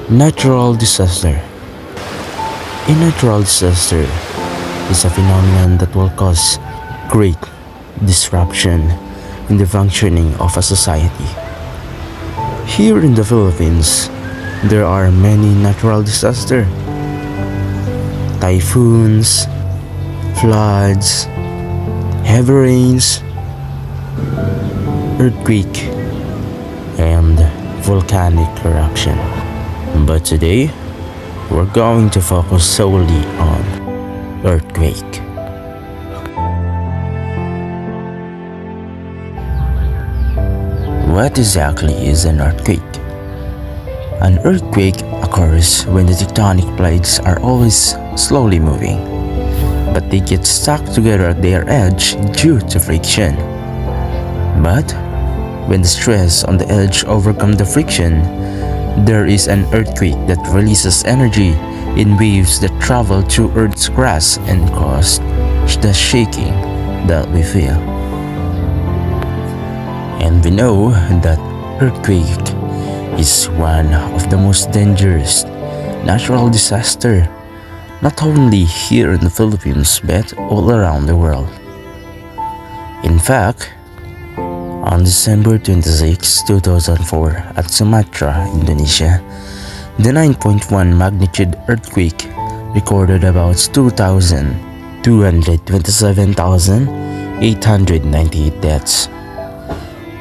Natural disaster. A natural disaster is a phenomenon that will cause great disruption in the functioning of a society. Here in the Philippines, there are many natural disasters: typhoons, floods, heavy rains, earthquake, and volcanic eruption. But today, we're going to focus solely on earthquake. What exactly is an earthquake? An earthquake occurs when the tectonic plates are always slowly moving, but they get stuck together at their edge due to friction. But when the stress on the edge overcomes the friction, there is an earthquake that releases energy in waves that travel through Earth's crust and cause the shaking that we feel. And we know that earthquake is one of the most dangerous natural disaster, not only here in the Philippines but all around the world. In fact, on December 26, 2004 at Sumatra, Indonesia, the 9.1 magnitude earthquake recorded about 2,227,898 deaths.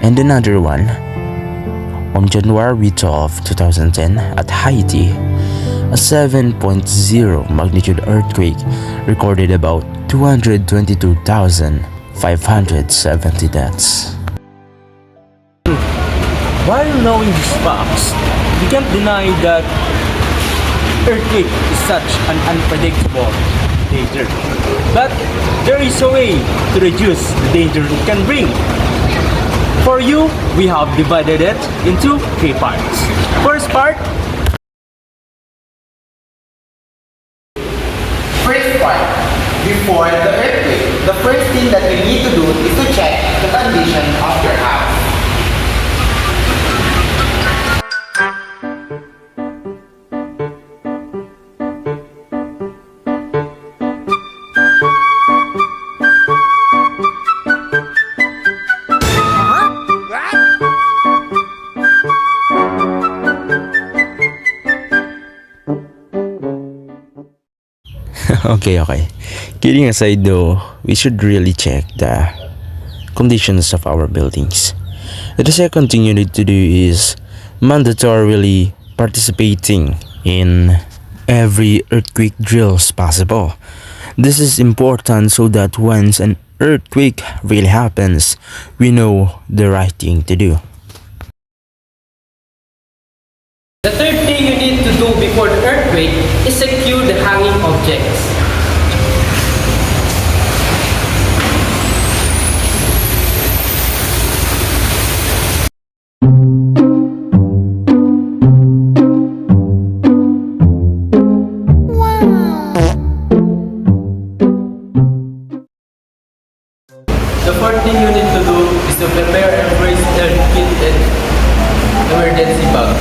And another one, on January 12, 2010 at Haiti, a 7.0 magnitude earthquake recorded about 222,570 deaths. While knowing these facts, we can't deny that earthquake is such an unpredictable danger. But there is a way to reduce the danger it can bring. For you, we have divided it into 3 parts. First part, before the earthquake, the first thing that you need to do is to check the condition of your house. Okay. Kidding aside though, we should really check the conditions of our buildings. The second thing you need to do is mandatorily participating in every earthquake drills possible. This is important so that once an earthquake really happens, we know the right thing to do. The third thing you need to do before the earthquake is secure the hanging objects. The fourth thing you need to do is to prepare and brace the kit and emergency bag.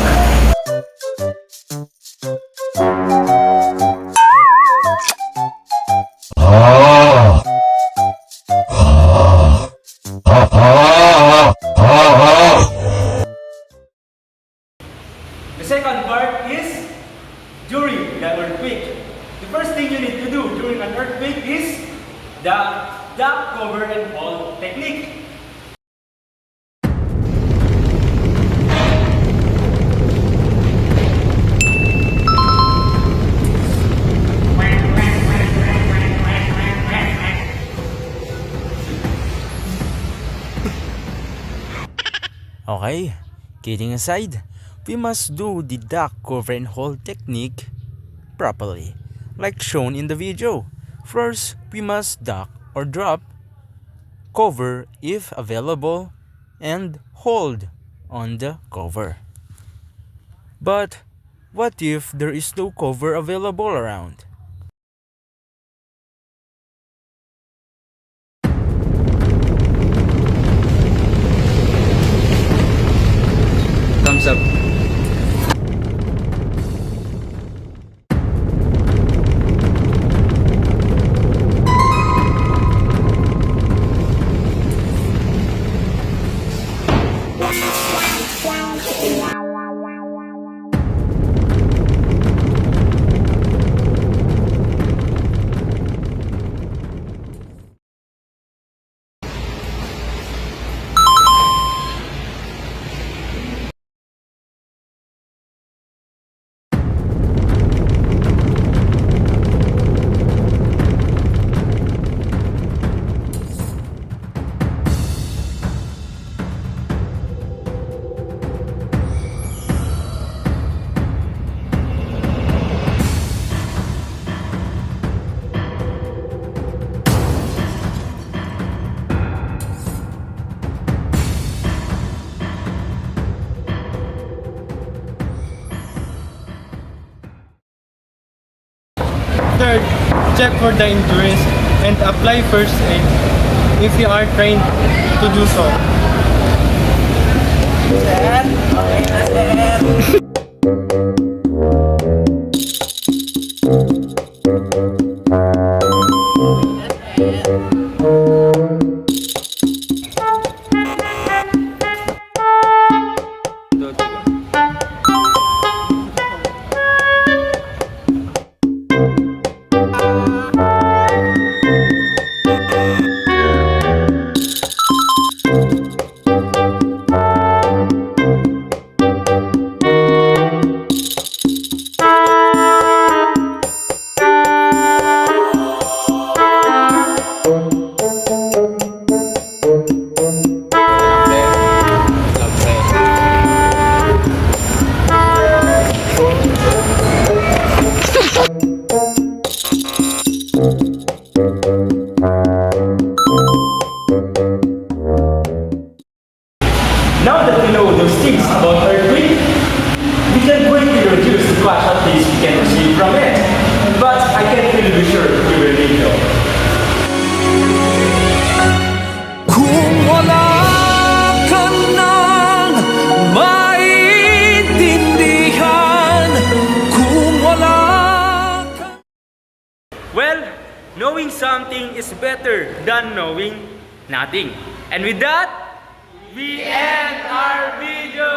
the second part is during the earthquake. The first thing you need to do during an earthquake is the duck, cover, and hold technique. Okay, kidding aside, we must do the duck, cover, and hold technique properly, like shown in the video. First, we must duck or drop, cover if available, and hold on the cover. But what if there is no cover available around? Thumbs up. Third, check for the injuries and apply first aid if you are trained to do so. Now that we know those things about earthquake, we can greatly reduce the casualties we can receive from it. But I can't really be sure if we will need them. Kung wala ka nang maintindihan, kung wala ka... Well, knowing something is better than knowing nothing. And with that, we end our video!